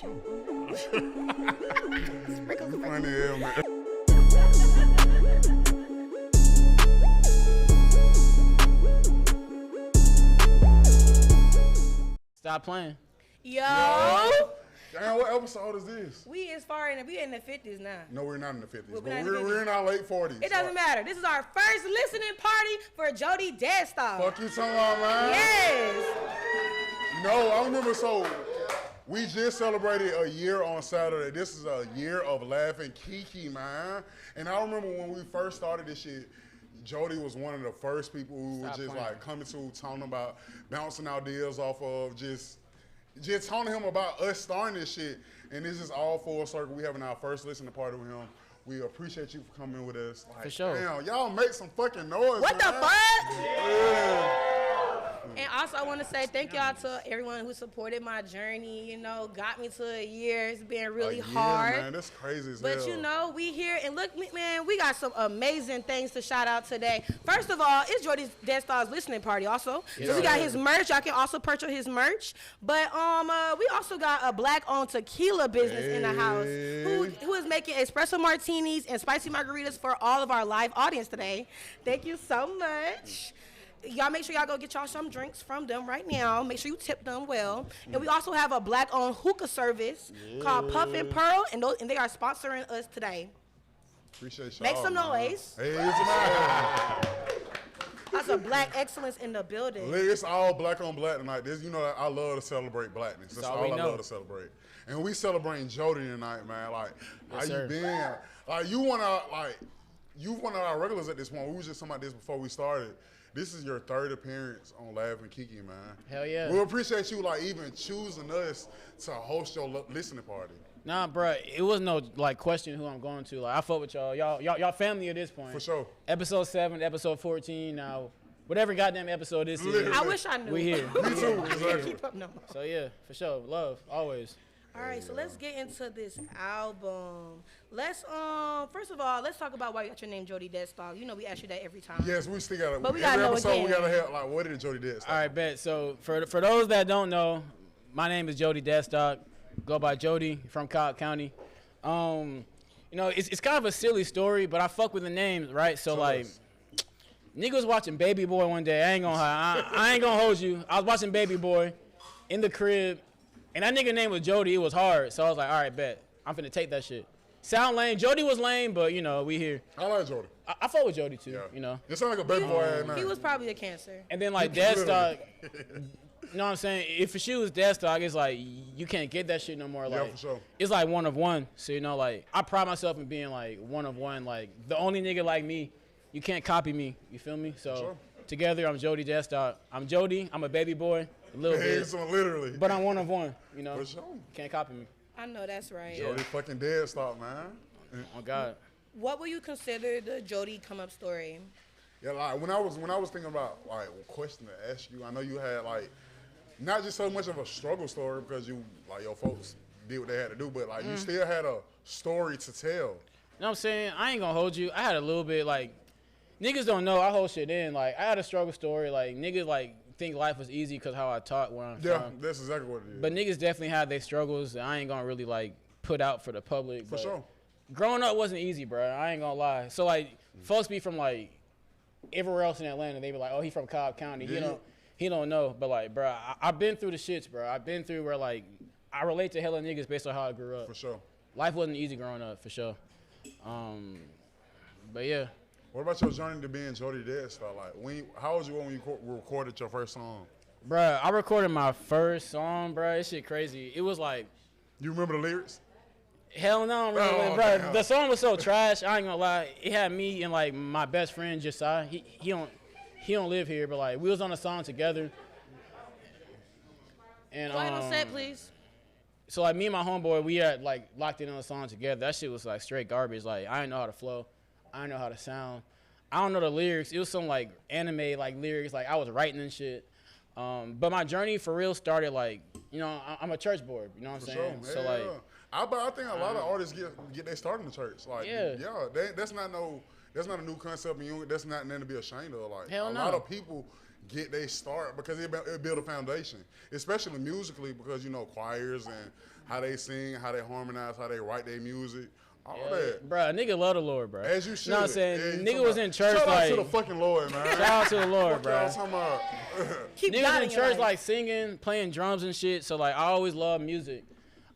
sure. Sprinkles. Funny hell, man. Stop playing. Yo. Damn, what episode is this? We in the 50s now. No, we're not in the 50s, Well, but we're in our late 40s. It doesn't matter. This is our first listening party for Jodydeadstock. Fuck you talking about, man? Yes. No, I remember, so we just celebrated a year on Saturday. This is a year of laughing kiki, man. And I remember when we first started this shit, Jody was one of the first people who was just like coming to, talking about bouncing ideas off of, just telling him about us starting this shit. And this is all full circle. We having our first listening party with him. We appreciate you for coming with us. Like, for sure. Damn, y'all make some fucking noise. What man. the fuck? Yeah. And also, I want to say thank y'all to everyone who supported my journey. You know, got me to a year. It's been really hard. Man, that's crazy as But hell. you know, we here, and look, man, we got some amazing things to shout out today. First of all, it's Jodydeadstock's listening party also. Yeah. So we got his merch. Y'all can also purchase his merch. But we also got a black-owned tequila business in the house who is making espresso martinis and spicy margaritas for all of our live audience today. Thank you so much. Y'all make sure y'all go get y'all some drinks from them right now. Make sure you tip them well. And we also have a black-owned hookah service called Puff and Pearl, and they are sponsoring us today. Appreciate y'all. Make some noise. Hey, it's man. That's a black excellence in the building. It's all black on black tonight. This, you know, I love to celebrate blackness. That's all I love to celebrate. And we celebrating Jody tonight, man. Like, yes, how you been? Like, you one of our regulars at this point. We was just talking about this before we started. This is your third appearance on Laughing Kiki, man. Hell yeah. We appreciate you, like, even choosing us to host your listening party. Nah, bro, it was no like question who I'm going to. Like, I fuck with y'all. Y'all family at this point. For sure. Episode 7, episode 14. Now, whatever goddamn episode this is. I wish I knew. We here. Me too. Exactly. Keep up numbers. So yeah, for sure, love always. All right, so let's get into this album. Let's first of all, let's talk about why you got your name Jodydeadstock. You know we ask you that every time. Yes, we still got. But we gotta know episode again. we gotta have like, what did Jodydeadstock? All right, bet. So for those that don't know, my name is Jodydeadstock. Go by Jody from Cobb County. You know, it's kind of a silly story, but I fuck with the names, right? So like, nigga was watching Baby Boy one day. I ain't gonna hold you. I was watching Baby Boy in the crib. And that nigga name was Jody. It was hard. So I was like, all right, bet. I'm finna take that shit. Sound lame. Jody was lame, but, you know, we here. I like Jody. I fuck with Jody, too, you know. It sound like a baby boy ass name. He was probably a Cancer. And then, like, Deadstock, you know what I'm saying? If she was Deadstock, it's like, you can't get that shit no more. Like, yeah, for sure. It's like one of one. So, you know, like, I pride myself in being, like, one of one. Like, the only nigga like me, you can't copy me. You feel me? So, sure. Together, I'm Jodydeadstock. I'm Jody. I'm a baby boy. A little bit. So literally. But I'm one of one, you know. For sure. Can't copy me. I know that's right. Jody fucking Deadstock, man. Oh God. What would you consider the Jody come up story? Yeah, like when I was thinking about like a question to ask you, I know you had like not just so much of a struggle story because you like your folks did what they had to do, but like you still had a story to tell. You know what I'm saying? I ain't gonna hold you. I had a little bit like niggas don't know I hold shit in. Like I had a struggle story. Like niggas like think life was easy because how I talk where I'm Yeah, from. that's exactly what it is. But niggas definitely had their struggles. I ain't gonna really like put out for the public. For sure. Growing up wasn't easy, bro. I ain't gonna lie. So like folks be from like everywhere else in Atlanta. They be like, oh, he from Cobb County. Yeah. He don't know. But like, bro, I've been through the shits, bro. I've been through where like I relate to hella niggas based on how I grew up. For sure. Life wasn't easy growing up, for sure. But yeah. What about your journey to being Jodydeadstock? Like, how old you when you recorded your first song? Bruh, I recorded my first song, bruh. This shit crazy. It was like, You remember the lyrics? hell no, really, Oh, bruh. damn. The song was so trash. I ain't gonna lie. It had me and like my best friend Josiah. He don't live here, but like we was on a song together. And Go ahead on set, please. so like me and my homeboy, we had like locked in on a song together. That shit was like straight garbage. Like I didn't know how to flow. I didn't know how to sound. I don't know the lyrics. It was some like anime like lyrics. Like I was writing and shit. But my journey for real started like, you know, I'm a church boy. You know what I'm saying? Sure. So Yeah, like, yeah. I think a lot of artists get their start in the church. Like, Yeah. that's not a new concept, and that's not nothing to be ashamed of. Like, Hell a no. lot of people get their start because it build a foundation, especially musically because, you know, choirs and how they sing, how they harmonize, how they write their music. All that. Bro, a nigga love the Lord, bro. As you should. You know what I'm saying? Yeah, nigga was in church shout like... out to the fucking Lord, man. Shout out to the Lord, bro. Y'all talking about? Keep Niggas God in your church life. like singing, playing drums and shit. So like I always love music.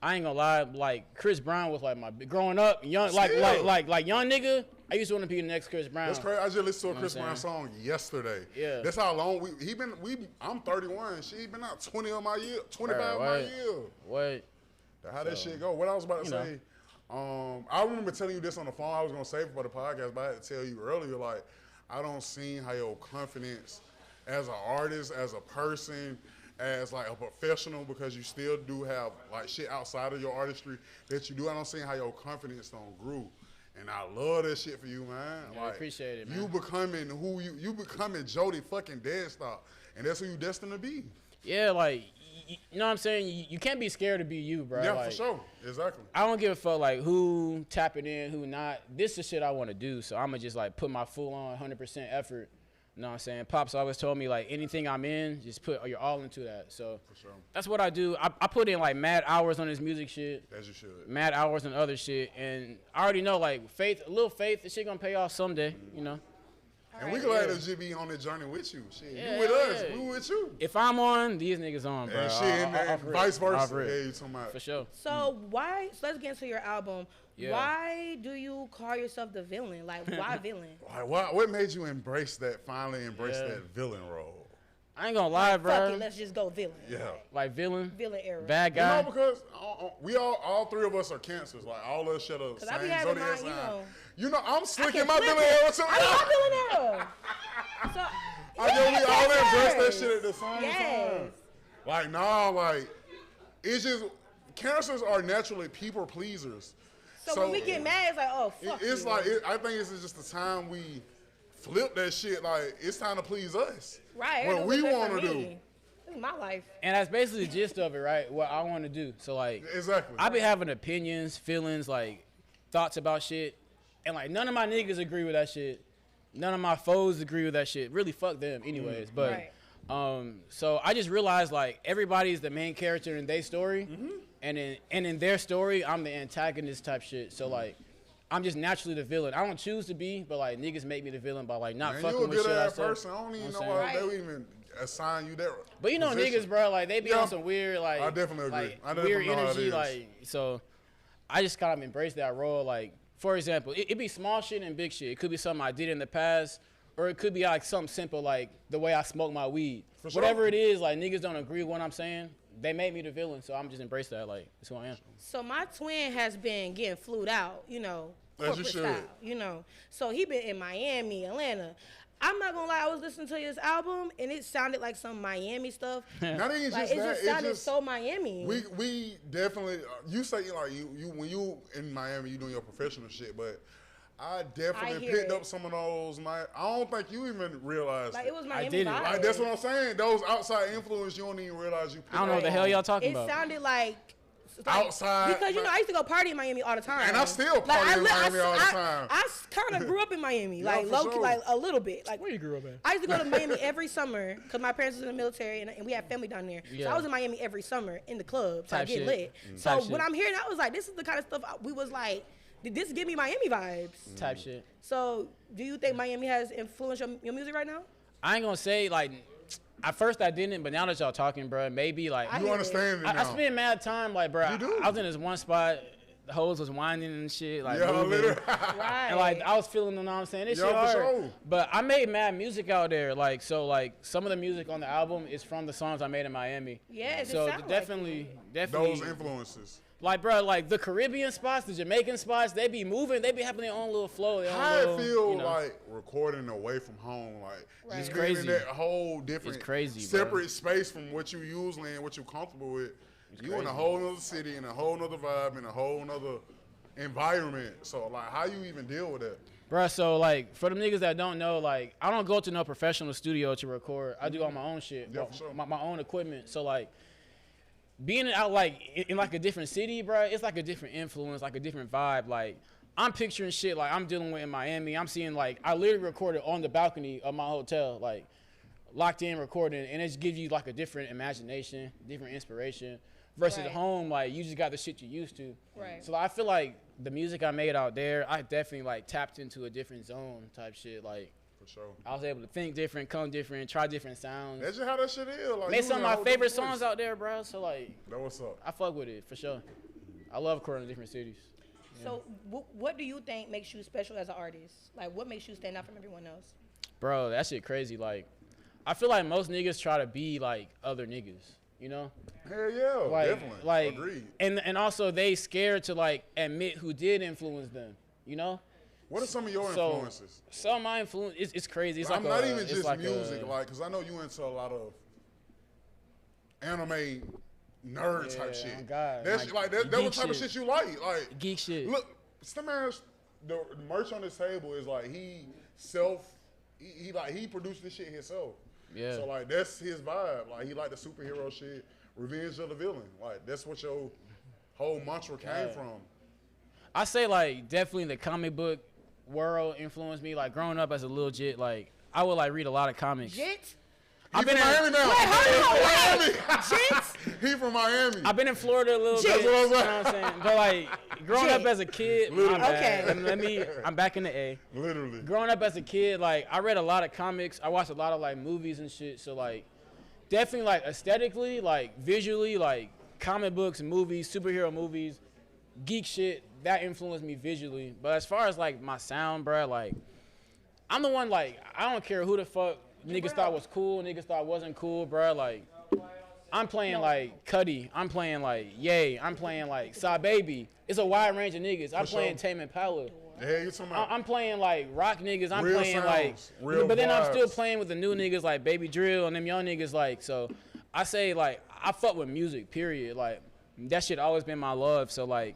I ain't gonna lie, like Chris Brown was like my growing up, young like young nigga. I used to want to be the next Chris Brown. That's crazy. I just listened to a Chris Brown song yesterday. Yeah. That's how long I'm 31. She been out 25 my year. What? How that shit go? What I was about to say. I remember telling you this on the phone. I was gonna save it for the podcast, but I had to tell you earlier. Like, I don't see how your confidence as an artist, as a person, as like a professional, because you still do have like shit outside of your artistry that you do. I don't see how your confidence don't grow. And I love that shit for you, man. Yeah, like, I appreciate it, man. You becoming who you becoming Jody fucking Deadstock, and that's who you destined to be. Yeah, like you know what I'm saying? You can't be scared to be you, bro. Yeah, like, for sure. Exactly. I don't give a fuck like who tapping in, who not. This is the shit I want to do, so I'm gonna just like put my full on 100% effort. You know what I'm saying? Pops always told me like anything I'm in, just put your all into that. So For sure. that's what I do. I put in like mad hours on this music shit. As you should. Mad hours on other shit, and I already know like a little faith, this shit gonna pay off someday. You know. And we glad to just be on the journey with you. Shit, Yeah, you with us, yeah. we with you. If I'm on, these niggas on, bro. And shit, and vice versa. Yeah, Yeah, you talking about. for sure. So why? So let's get into your album. Yeah. Why do you call yourself the villain? Like, why villain? What made you finally embrace that villain role? I ain't gonna lie, bro. Fuck it, let's just go villain. Yeah. Like villain, Villain era. bad You guy. know, because we all three of us are cancers. Like, all us shit are Cause I be same having zodiac mine, sign. you know. You know, I'm I slick can in my flip villain it. era too. I love villain era. So, I know we all embrace that yes. shit at the same Yes. time. Like, nah, like, it's just, cancers are naturally people pleasers. So when we get mad, it's like, oh, fuck It's you. like, I think it's just the time we flip that shit. Like, it's time to please us. right. What we want to do. This is my life. And that's basically the gist of it, right? What I want to do. So like, Exactly. I be having opinions, feelings, like thoughts about shit, and like none of my niggas agree with that shit. None of my foes agree with that shit. Really, fuck them, anyways. But Right. so I just realized like everybody's the main character in their story, and in their story, I'm the antagonist type shit. So like, I'm just naturally the villain. I don't choose to be, but like niggas make me the villain by like not Man, fucking you a with shit. good I ass said. person. I don't even know what I'm why saying? they would even assign you that. But you know position. niggas, bro, like they be Yeah. on some weird like I definitely agree. like, I definitely weird know how it energy, is. like so. I just kind of embrace that role. Like for example, it be small shit and big shit. It could be something I did in the past, or it could be like something simple like the way I smoke my weed. For sure. Whatever it is, like niggas don't agree with what I'm saying. They made me the villain, so I'm just embrace that. Like that's who I am. So my twin has been getting flued out, you know, As you corporate should. style, you know. So he been in Miami, Atlanta. I'm not gonna lie, I was listening to his album and it sounded like some Miami stuff. Not even Like just it that. just sounded so Miami. We definitely. You say like you when you in Miami, you doing your professional shit, but I definitely hear picked it. up some of those. I don't think you even realized. Like it was Miami didn't. vibes. Like that's what I'm saying. Those outside influence, you don't even realize you. I don't know what the hell y'all talking It about. sounded like Outside, because you know I used to go party in Miami all the time, And I still party in Miami all the time. I kind of grew up in Miami, Yeah, like for low, sure. like a little bit. Like Where you grew up at? I used to go to Miami every summer because my parents was in the military and we had family down there. So Yeah. I was in Miami every summer in the clubs, Type like get shit. lit. So Type when shit. I'm hearing, I was like, this is the kind of stuff we was like. Did this give me Miami vibes? Type shit. So do you think Miami has influenced your music right now? I ain't gonna say like. At first I didn't, but now that y'all talking, bro, maybe like I You hear understand it now. I spend mad time like, bro. You do. I was in this one spot. The hoes was whining and shit, like Yeah, moving. literally. Right. And like I was feeling, you know what I'm saying? This Yeah, shit for hard. sure. But I made mad music out there, like so. Like some of the music on the album is from the songs I made in Miami. Yeah, it So sound like definitely. Those influences. Like bro, like the Caribbean spots, the Jamaican spots, they be moving, they be having their own little flow. Their own How little, it feel you know. like recording away from home, like Right. just It's being in crazy. that whole different, It's crazy, bro. separate space from what you usually and what you're comfortable with. You in a crazy. whole nother city, in a whole nother vibe, in a whole nother environment. So like, how you even deal with that? Bruh, so like for them niggas that don't know, like I don't go to no professional studio to record. I do all my own shit, Yeah, for sure. my own equipment. So like being out like in like a different city, bruh, it's like a different influence, like a different vibe. Like I'm picturing shit like I'm dealing with in Miami. I'm seeing like I literally recorded on the balcony of my hotel, like locked in recording, and it just gives you like a different imagination, different inspiration. Versus Right. home, like you just got the shit you used to. Right. So I feel like the music I made out there, I definitely like tapped into a different zone type shit. Like For sure. I was able to think different, come different, try different sounds. That's just how that shit is. Like, Made you some of in a my whole favorite different songs place. out there, bro. So like That what's up. I fuck with it for sure. I love recording in different cities. So what do you think makes you special as an artist? Like, what makes you stand out from everyone else? Bro, that shit crazy. Like I feel like most niggas try to be like other niggas, you know? Hell yeah, Like, definitely. like, Agreed. and also they scared to like admit who did influence them, you know? What are some of your So, influences? Some of my influence, it's crazy. It's I'm like not a, even it's just like music, like, cause I know you into a lot of anime nerd type Yeah, shit. oh God. That's Like, that geek what type of shit. shit you like. geek shit. Look, some man, the merch on this table is like he produced this shit himself. Yeah. So like that's his vibe. Like he like the superhero shit, Revenge of the Villain. Like that's what your whole mantra came Yeah. from. I say like definitely the comic book world influenced me. Like growing up as a little jit, like I would like read a lot of comics. Jit? He I've been from in- Miami now. Wait, hold Miami. He from Miami. I've been in Florida a little bit. That's what I'm You know saying. what I'm saying? But like growing up as a kid, my bad. Okay. I'm back in the A. Literally. Growing up as a kid, like I read a lot of comics. I watched a lot of like movies and shit. So like definitely like aesthetically, like visually, like comic books and movies, superhero movies, geek shit, that influenced me visually. But as far as like my sound, bro, like I'm the one like I don't care who the fuck niggas thought was cool, niggas thought wasn't cool, bro. Like I'm playing like Cuddy, I'm playing like Ye, I'm playing like Sa Baby. It's a wide range of niggas. I'm For playing sure. Tame Impala. The hell you talking about? I'm playing like rock niggas. I'm Real playing like, sounds, real but then I'm still vibes. playing with the new niggas like Baby Drill and them young niggas like. So I say like I fuck with music. Period. Like that shit always been my love. So like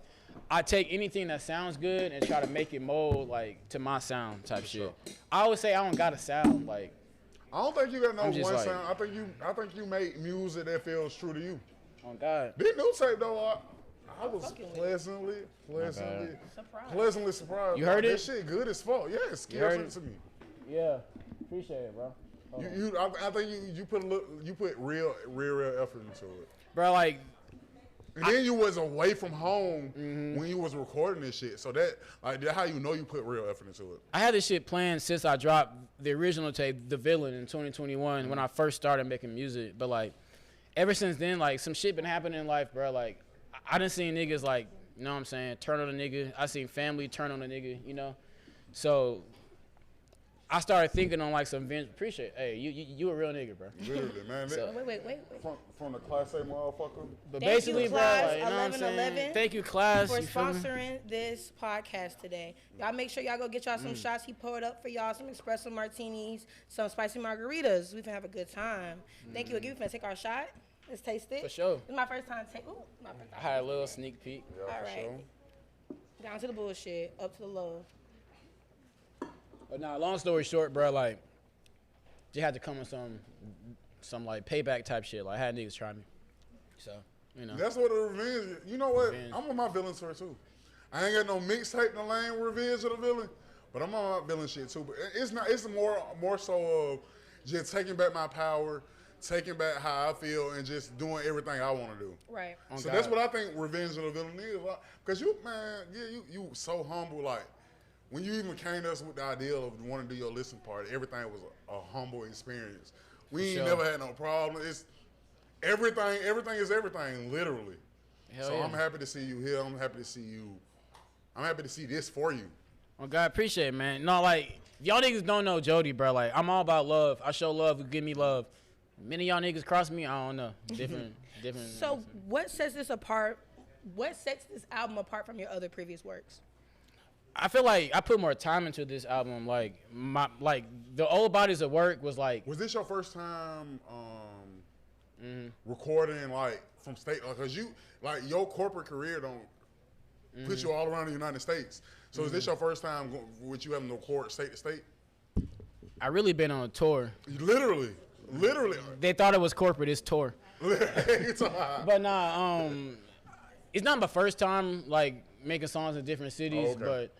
I take anything that sounds good and try to make it mold like to my sound type shit. I always say I don't got a sound like. I don't think you got no I'm one just like- sound. I think you make music that feels true to you. Oh God. This new tape though, I was fucking with pleasantly surprised. You heard That it? shit good as fuck. Yeah, it's You heard scared it? to me. Yeah. Appreciate it, bro. I think you put real effort into it. Bro, like And then you was away from home when you was recording this shit. So that's how you know you put real effort into it. I had this shit planned since I dropped the original tape, The Villain, in 2021 when I first started making music. But like, ever since then, like some shit been happening in life, bro. Like, I done seen niggas like, you know what I'm saying, turn on a nigga. I seen family turn on a nigga, you know. So I started thinking on like some appreciate. Hey, you a real nigga, bro. Literally, man. So- Wait. From the Class A motherfucker. But Thank basically, you, bro, Class like, you know what I'm saying? 1111 Thank you, class. for You feel me? sponsoring this podcast today. Y'all make sure y'all go get y'all some shots. He poured up for y'all some espresso martinis, some spicy margaritas. We finna have a good time. Thank you again. We finna take our shot. Let's taste it. For sure. This is my first time taking. Ooh, my first I time. had a little sneak peek. Yeah, All for right. sure. Down to the bullshit, up to the love. But nah, long story short, bro, like, just had to come with some like payback type shit. Like, I had niggas try me. So, you know. That's what the revenge. You know what? Revenge. I'm on my villain tour too. I ain't got no mixtape in the lane Revenge of the Villain, but I'm on my villain shit too. But it's not. It's more so of just taking back my power, taking back how I feel, and just doing everything I want to do. Right. Oh, So God. that's what I think Revenge of the Villain is. Cause you, man, yeah, you so humble. Like when you even came to us with the idea of wanting to do your listening party, everything was a humble experience. We ain't Sure. never had no problem. It's everything is everything, literally. Hell So yeah. I'm happy to see you here. I'm happy to see you. I'm happy to see this for you. Oh, God, appreciate it, man. No, like, y'all niggas don't know Jody, bro. Like, I'm all about love. I show love. You give me love. Many of y'all niggas cross me, I don't know. Different. So, what sets this apart? What sets this album apart from your other previous works? I feel like I put more time into this album. Like, the old bodies of work was like, Was this your first time recording like from state? Cause you like your corporate career don't put you all around the United States. So is this your first time with you having to record state to state? I really been on a tour. Literally. They thought it was corporate. It's tour. It's But nah, it's not my first time like making songs in different cities, Oh, okay. but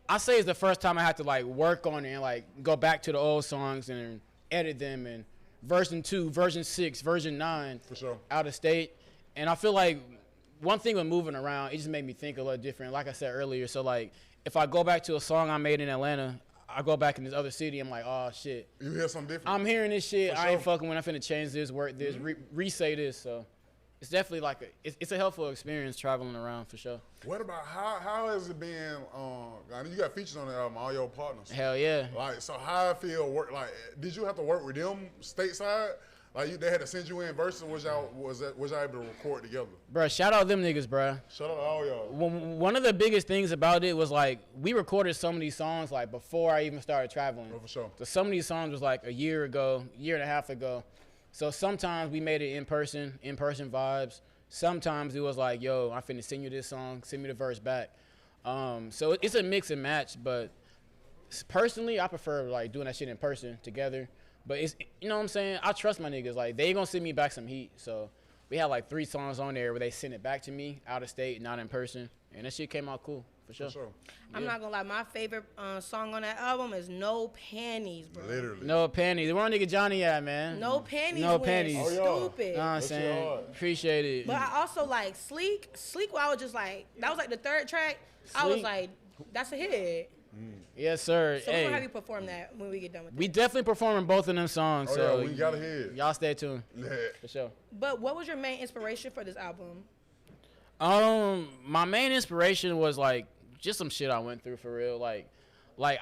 I say it's the first time I had to like work on it and like go back to the old songs and edit them and version 2, version 6, version 9 For sure. out of state. And I feel like one thing with moving around, it just made me think a little different. Like I said earlier, so like if I go back to a song I made in Atlanta, I go back in this other city, I'm like, oh shit. You hear something different? I'm hearing this shit. For I ain't sure. fucking when I'm finna change this, work this, re-say this. So it's definitely like it's a helpful experience traveling around for sure. What about how has it been? I mean, you got features on the album, all your partners. Hell yeah. Like, so how I feel work? Like, did you have to work with them stateside? Like, they had to send you in verses. Was y'all able to record together? Bruh, shout out them niggas, bruh. Shout out to all y'all. One of the biggest things about it was like we recorded some of these songs like before I even started traveling. Oh, for sure. So some of these songs was like a year and a half ago. So sometimes we made it in person vibes. Sometimes it was like, yo, I'm finna send you this song, send me the verse back. So it's a mix and match, but personally, I prefer like doing that shit in person together. But it's, you know what I'm saying? I trust my niggas. Like, they gonna send me back some heat. So we had like 3 songs on there where they sent it back to me out of state, not in person. And that shit came out cool, for sure. For sure. I'm not gonna lie, my favorite song on that album is No Panties, bro. Literally. No panties. Where our nigga Johnny at, man? No Panties. No was panties. Oh, yeah. stupid. You know what I'm That shit saying? hard. Appreciate it. But I also like Sleek. Sleek, where I was just like, that was like the 3rd track. I was Sleek. like, that's a hit. Yes, sir. So we're gonna have Hey, you perform that when we get done with we it. definitely performing both of them songs. Oh, so yeah, we gotta hear it. y'all stay tuned, Yeah. for sure. But what was your main inspiration for this album? My main inspiration was like just some shit I went through for real. Like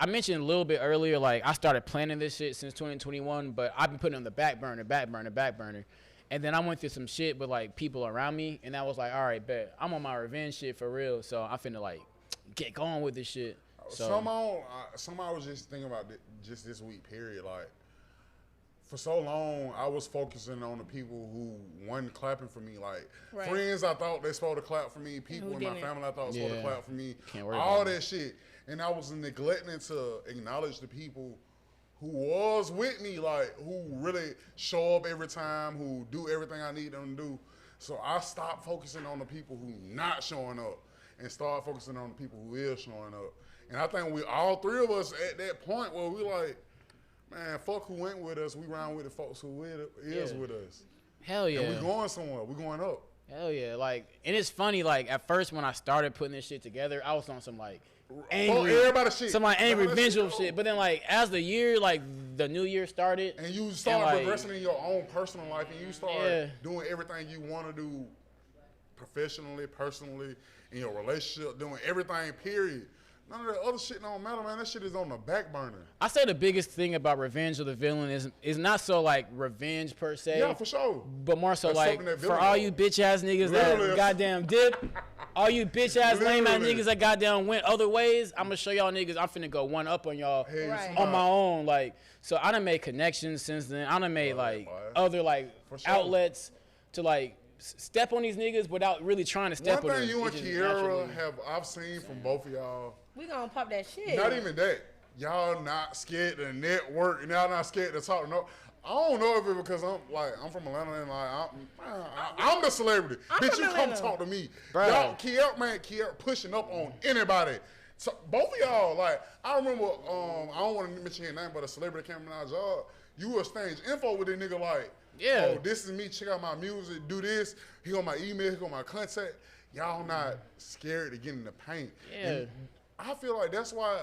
I mentioned a little bit earlier, like I started planning this shit since 2021, but I've been putting it on the back burner. And then I went through some shit with like people around me, and I was like, all right, bet I'm on my revenge shit for real. So I finna like get going with this shit. So Some I was just thinking about just this week, period. Like, for so long, I was focusing on the people who wasn't clapping for me. Like, Right. friends I thought they supposed to clap for me. People Who in my didn't. family I thought was supposed to Yeah. clap for me. Can't worry All about that shit. And I was neglecting to acknowledge the people who was with me, like, who really show up every time, who do everything I need them to do. So I stopped focusing on the people who not showing up and start focusing on the people who is showing up. And I think we all 3 of us at that point where we like, man, fuck who went with us. We round with the folks who is Yeah. with us. hell yeah. And we going somewhere. We going up. Hell yeah. Like, and it's funny, like at first when I started putting this shit together, I was on some like angry, everybody shit. some like angry, Everybody vengeful shit. shit. But then like as the year, like the new year started, And you start like, progressing in your own personal life, and you start Yeah. doing everything you want to do professionally, personally, in your relationship, doing everything, period. None of that other shit don't matter, man. That shit is on the back burner. I say the biggest thing about Revenge of the Villain is not so like revenge per se, Yeah, for sure. but more so That's like something that for villain all does. you bitch ass niggas Literally. that goddamn dip, all you bitch ass lame ass Literally. niggas that goddamn went other ways, I'm gonna show y'all niggas I'm finna go one up on y'all Hey, Right. smart. on my own. Like, so I done made connections since then. I done made like boy. other like For sure. outlets to like step on these niggas without really trying to step One on thing them. you It and just Kiera naturally- I've seen from both of y'all, We gonna pop that shit. not even that. Y'all not scared to network, and y'all not scared to talk. No, I don't know if it's because I'm from Atlanta and like I'm the celebrity. I'm Bitch, from you come Atlanta. talk to me. Bro. Y'all, Kiera pushing up on anybody. So both of y'all, like I remember, I don't want to mention his name, but a celebrity came in our job. You exchange info with a nigga like, Yeah. oh, this is me. Check out my music. Do this. He got my email. He got my contact. Y'all not scared to get in the paint. Yeah. And I feel like that's why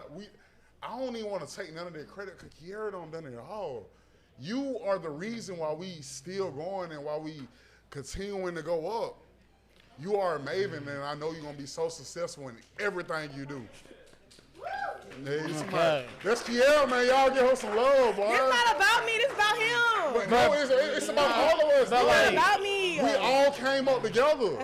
I don't even want to take none of that credit because Kiera don't done it at all. You are the reason why we still going and why we continuing to go up. You are a maven, and I know you're going to be so successful in everything you do. Yeah, Okay. that's Kiera, man. Y'all give her some love, boy. It's not about me. It's about him. But no, it's about all of us. But dude. like- It's about me. We all came up together.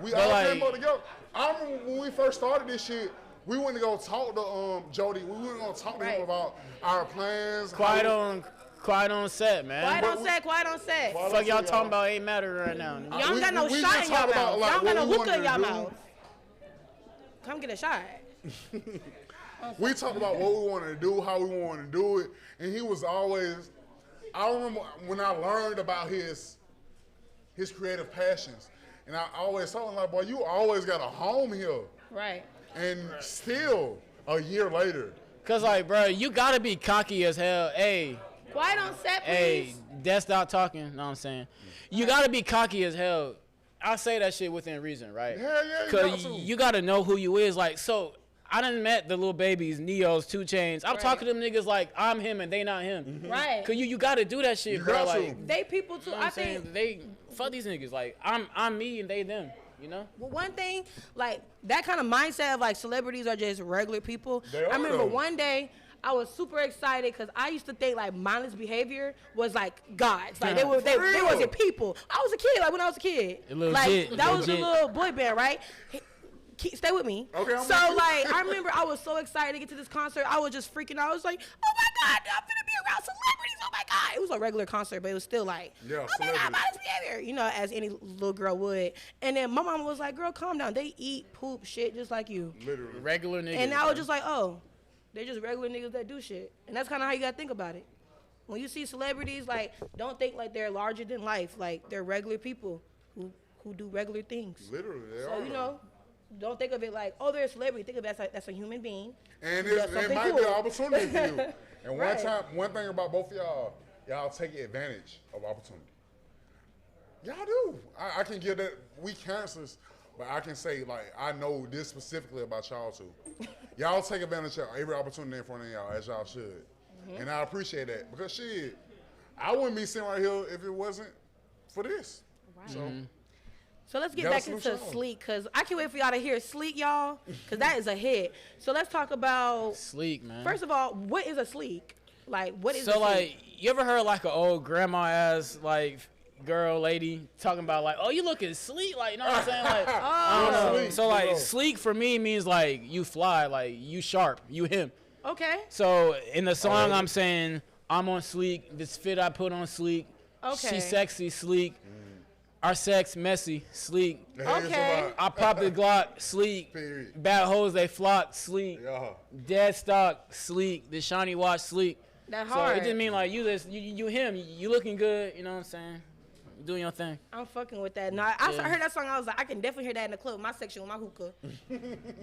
We all like- came up together. I remember when we first started this shit, we went to go talk to Jody. We went to go talk to him Right. about our plans. Quiet how- on set, man. Quiet But on set. Quiet on set. Quiet Fuck y'all on set, talking about ain't matter right now. Y'all don't got no we shot just in y'all talked about, mouth. like, Y'all don't got no what we hookah in wanted y'all to do. mouth. Come get a shot. We talked about what we wanted to do, how we wanted to do it, and he was always. I remember when I learned about his creative passions, and I always told him like, "Boy, you always got a home here." Right. And still, a year later, Cause like, bro, you gotta be cocky as hell. Hey, Quiet on set, Hey, please. that's not talking. Know what I'm saying? You gotta be cocky as hell. I say that shit within reason, right? Hell yeah, Cause you gotta know who you is. Like, so I done met the little babies, Neos, 2 Chainz. I'm talking to them niggas like I'm him and they not him. Right. Cause you gotta do that shit, You bro. got to. Like, They people too. you know what I I'm saying? think. They fuck these niggas. Like, I'm me and they them. You know? Well, one thing, like that kind of mindset of like celebrities are just regular people. They are, I remember though. one day I was super excited because I used to think like mindless behavior was like gods, like they real? wasn't people. I was a kid, like when I was a kid, Legit, that was a legit. little boy band, right? Stay with me. Okay, I'm so with you. like I remember I was so excited to get to this concert. I was just freaking out. I was like, oh my god, I'm gonna be around celebrities. Oh my god. It was a regular concert, but it was still like, Yeah, oh my god, celebrities. mindless behavior, you know, as any little girl would. And then my mom was like, girl, calm down. They eat, poop, shit just like you. Literally. Regular niggas. And I was bro. just like, oh, they're just regular niggas that do shit. And that's kind of how you gotta think about it. When you see celebrities, like, don't think like they're larger than life. Like, they're regular people who do regular things. Literally, they So, are. you know, don't think of it like, oh, they're a celebrity. Think of it as that's a human being. And That's it something might be cool. an opportunity for you. And Right. one thing about both of y'all take advantage of opportunity. Y'all do. I can give that. We cancers, but I can say like I know this specifically about y'all too. Y'all take advantage of every opportunity in front of y'all as y'all should, and I appreciate that because shit, I wouldn't be sitting right here if it wasn't for this. Right. So So let's get Y'all back some into show. Sleek, because I can't wait for y'all to hear Sleek, y'all, because that is a hit. So let's talk about, Sleek, man. first of all, what is a Sleek? Like, what is a So Sleek? like, you ever heard like an old grandma ass like girl lady talking about like, oh, you looking sleek, like, you know what I'm saying? Like, I don't know. Sleek, So like, bro. sleek for me means like you fly, like you sharp, you him. Okay. So in the song, Alright. I'm saying I'm on sleek. This fit I put on sleek. Okay. She sexy, sleek. Our sex messy, sleek. the hell Okay. somebody- I pop the Glock, sleek. Period. Bad hoes they flock, sleek. Yeah. Dead stock, sleek. The shiny watch, sleek. That So hard. it just mean like you him, you looking good, you know what I'm saying? You doing your thing. I'm fucking with that. Now, I heard that song. I was like, I can definitely hear that in the club, my section with my hookah.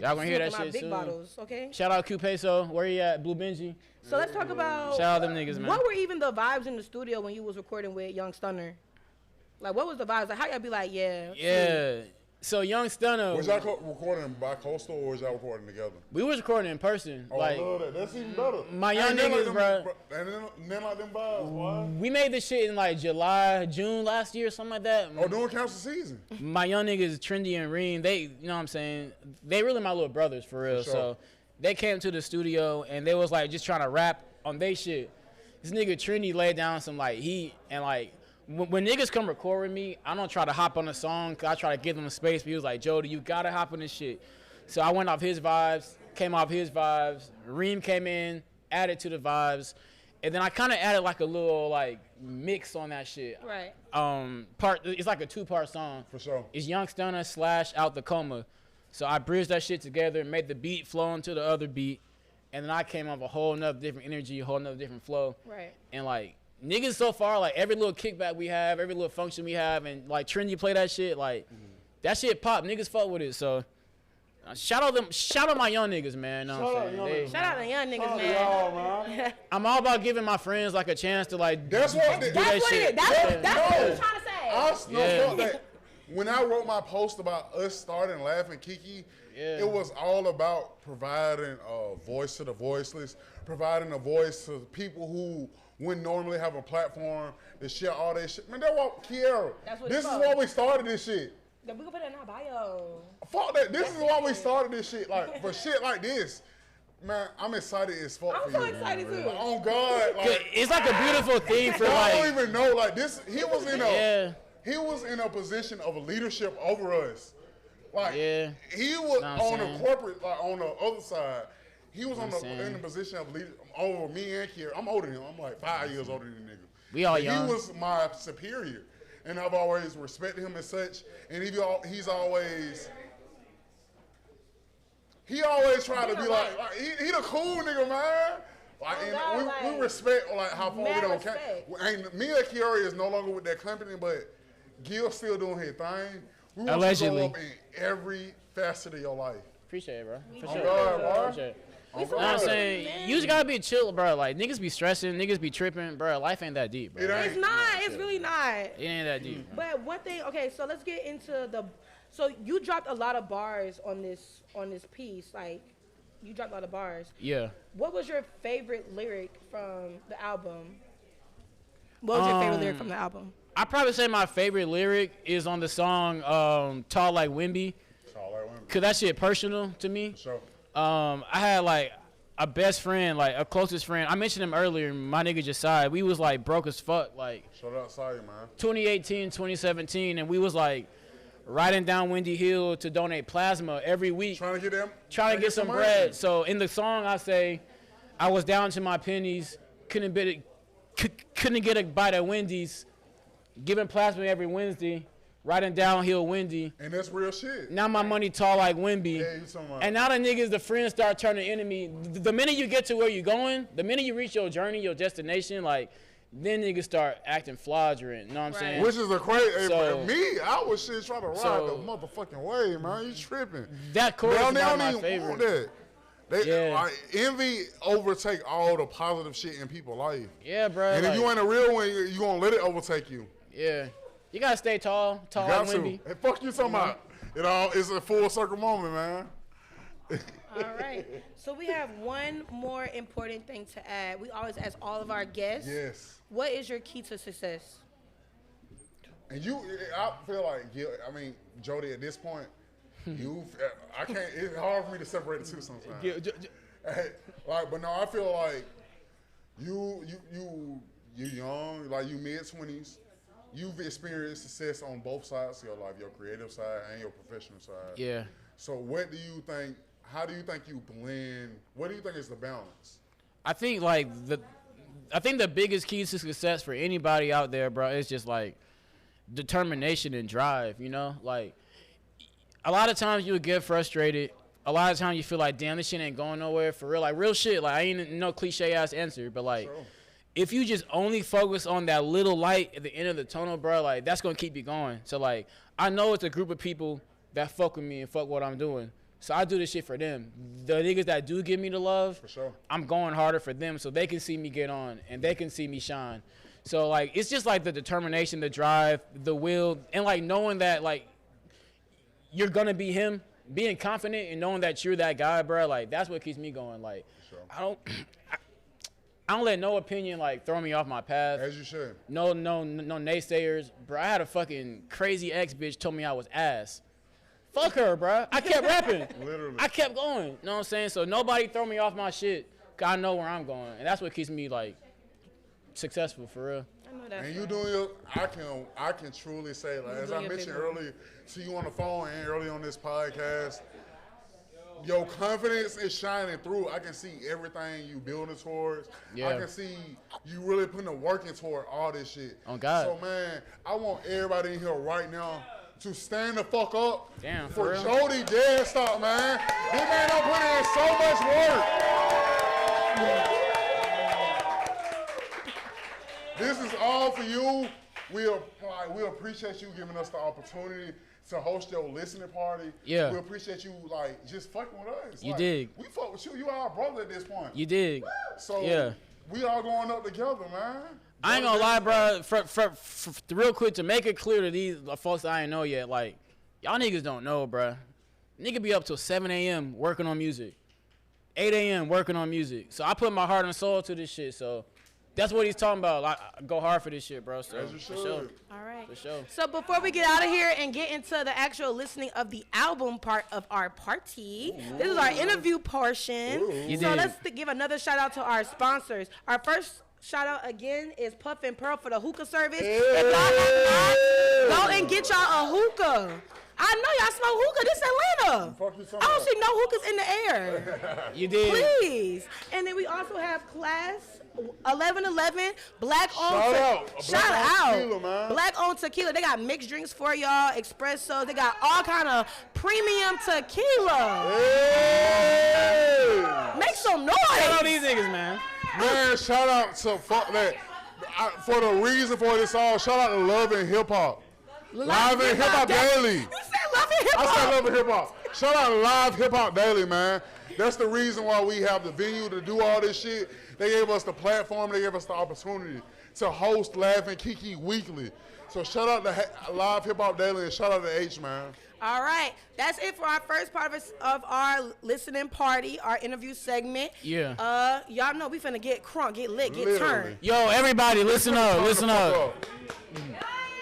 Y'all gonna hear that Smoking my shit big soon. bottles, okay? Shout out Q Peso, where you at? Blue Benji. So let's talk about, Shout out them niggas, man. what were even the vibes in the studio when you was recording with Young Stunner? Like, what was the vibes? Like, how y'all be like, yeah. Yeah. So Young Stunner, Was y'all recording bi-coastal or was y'all recording together? we was recording in person. Oh, Like I love that. That's even better. my young Ain't nothing niggas, them, bruh. And then like them vibes, boy. we made this shit in like July, June last year, something like that. Oh, doing council season. My young niggas, Trendy and Reem, they, you know what I'm saying? They really my little brothers for real. For sure. So they came to the studio and they was like just trying to rap on they shit. This nigga Trendy laid down some like heat and like when niggas come record with me, I don't try to hop on the song 'cause I try to give them the space. But he was like, Jody, you gotta hop on this shit. So I went off his vibes, came off his vibes. Reem came in, added to the vibes. And then I kind of added like a little like mix on that shit. Right. It's like a 2-part song. For sure. It's Young Stunner / Out the Coma. So I bridged that shit together, made the beat flow into the other beat, and then I came up with a whole nother different energy, a whole nother different flow. Right. And like niggas so far, like every little kickback we have, every little function we have, and like Trendy play that shit, like that shit pop. Niggas fuck with it. So shout out my young niggas, man. Know what I'm saying? They- Shout out to young niggas, Shout out to man. y'all, man. I'm all about giving my friends like a chance to like That's what do it- That's that what shit. it is. That's what No. he was trying to say. I still Yeah. felt that when I wrote my post about us starting Laughing Kiki, Yeah. it was all about providing a voice to the voiceless, providing a voice to people who wouldn't normally have a platform to share all that shit. Man, that's what Kiara. That's what This it's is about. why we started this shit. We can put it in our bio. Fuck that. This is why we started this shit. Like for shit like this, man, I'm excited as fuck I'm for so you. excited too. Like, oh God, like It's like a beautiful thing for I don't like even know. Like this, he was in a Yeah. he was in a position of leadership over us. Like Yeah. he was Know what I'm on saying? the corporate, like on the other side. He was Know on what the I'm in saying? the position of leader over me and Kier. I'm older than him. I'm like 5 years older than the nigga. We all But young. He was my superior, and I've always respected him as such. And he's always. He always tried to be like he the cool nigga, man. Like, Oh, and God, we like, respect like how far we mad don't respect. and me and Kiara is no longer with that company, but Gil's still doing his thing. We want Allegedly. you to go up in every facet of your life. Appreciate it, bro. For Oh, sure. God, bro. Appreciate it. You know what I'm saying? Man. You just gotta be chill, bro. Like, niggas be stressing, niggas be tripping, bro. Life ain't that deep, bro. It's not. It's really not. It ain't that deep. But one thing, okay, so let's get into the. So you dropped a lot of bars on this piece, like you dropped a lot of bars. Yeah. What was your favorite lyric from the album? What was your favorite lyric from the album? I'd probably say my favorite lyric is on the song "Tall Like Wimby," cause that shit personal to me. Sure. I had like a best friend, like a closest friend. I mentioned him earlier. My nigga Josiah. We was like broke as fuck, like. Shout out Saya, man. 2018, 2017, and we was like riding down Windy Hill to donate plasma every week. Trying to get some bread. So in the song, I say, I was down to my pennies, couldn't get a bite at Wendy's, giving plasma every Wednesday, riding downhill Windy. And that's real shit. Now my money tall like Wimby. Yeah, you talking about. And now the niggas, the friends start turning enemy. The minute you get to where you're going, the minute you reach your journey, your destination, like, then niggas start acting fraudulent. You know what I'm saying? Which is a crazy. So, me, I was shit trying to ride the motherfucking way, man. You tripping? That chorus is don't my even favorite. want that. Like, envy overtake all the positive shit in people's life. Yeah, bro. And if you ain't a real one, you gonna let it overtake you. Yeah. You gotta stay tall You like got to. Wimby. Hey, fuck you talking about? You know, it's a full circle moment, man. All right. So we have one more important thing to add. We always ask all of our guests. Yes. What is your key to success? And I feel like, I mean, Jody, at this point, I can't. It's hard for me to separate the two sometimes. But no, I feel like you young, like you mid-20s. You've experienced success on both sides of your life, your creative side and your professional side. Yeah. So what do you think? How do you think you blend? What do you think is the balance? I think the biggest key to success for anybody out there, bro, is just like determination and drive. You know, like a lot of times you would get frustrated. A lot of times you feel like, damn, this shit ain't going nowhere for real. Like real shit. Like I ain't no cliche ass answer, but like. Sure. If you just only focus on that little light at the end of the tunnel, bro, like that's gonna keep you going. So like, I know it's a group of people that fuck with me and fuck what I'm doing. So I do this shit for them. The niggas that do give me the love, For sure. I'm going harder for them so they can see me get on and they can see me shine. So like, it's just like the determination, the drive, the will, and like knowing that like you're gonna be him, being confident and knowing that you're that guy, bro. Like that's what keeps me going. Like Sure. I don't let no opinion like throw me off my path. As you should. No naysayers, bro. I had a fucking crazy ex bitch told me I was ass. Fuck her, bro. I kept rapping. Literally. I kept going. You know what I'm saying? So nobody throw me off my shit. Cause I know where I'm going, and that's what keeps me like successful for real. I know that. And you doing your, I can truly say, like, as I mentioned earlier to you on the phone and early on this podcast, your confidence is shining through. I can see everything you building towards. Yeah. I can see you really putting the work in toward all this shit. Oh, God. So, man, I want everybody in here right now to stand the fuck up Damn, for for real? Jodydeadstock, man. This man don't put in so much work. This is all for you. We appreciate you giving us the opportunity to host your listening party. Yeah. We appreciate you, like, just fucking with us. You like, dig. We fuck with you. You our brother at this point. You dig? So, Yeah. we all going up together, man. I ain't gonna lie, bro. Real quick, to make it clear to these folks that I ain't know yet, like, y'all niggas don't know, bro. Nigga be up till 7 a.m. working on music. 8 a.m. working on music. So I put my heart and soul to this shit, so that's what he's talking about. Like, I go hard for this shit, bro. So, As you should. for sure. All right. For sure. So before we get out of here and get into the actual listening of the album part of our party, this is our interview portion. You So did. let's give another shout out to our sponsors. Our first shout out again is Puff and Pearl for the hookah service. If y'all have not, go and get y'all a hookah. I know y'all smoke hookah. This Atlanta. Fuck you talking I don't about? see no hookahs in the air. You did. Please. And then we also have Class 1111 Black owned. Shout out. Shout Black owned out. tequila, man. Black owned tequila. They got mixed drinks for y'all, espresso. They got all kind of premium tequila. Hey! Make some noise. Shout out these niggas, man. Man, shout out to fuck that. For the reason for this all, shout out to Love and Hip Hop. Live and Hip Hop Daily. You said Love and Hip I Hop. said Love and Hip Hop. Shout out to Live Hip Hop Daily, man. That's the reason why we have the venue to do all this shit. They gave us the platform. They gave us the opportunity to host Laugh and Kiki weekly. So shout out to Live Hip Hop Daily and shout out to H, man. All right, that's it for our first part of our listening party, our interview segment. Yeah. Y'all know we finna get crunk, get lit, get Literally. turned. Yo, everybody, listen up.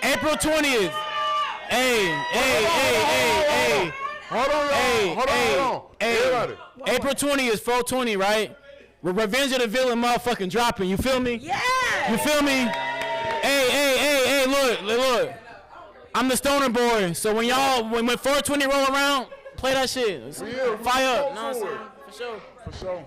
April 20th. Hey. Hold on, y'all. Hold on. Everybody. April 20th, 420, right? Revenge of the Villain motherfucking dropping. You feel me? Yeah. You feel me? Hey, look. I'm the stoner boy. So when 420 roll around, play that shit. Yeah, Fire up. go No, for it. for sure. For sure.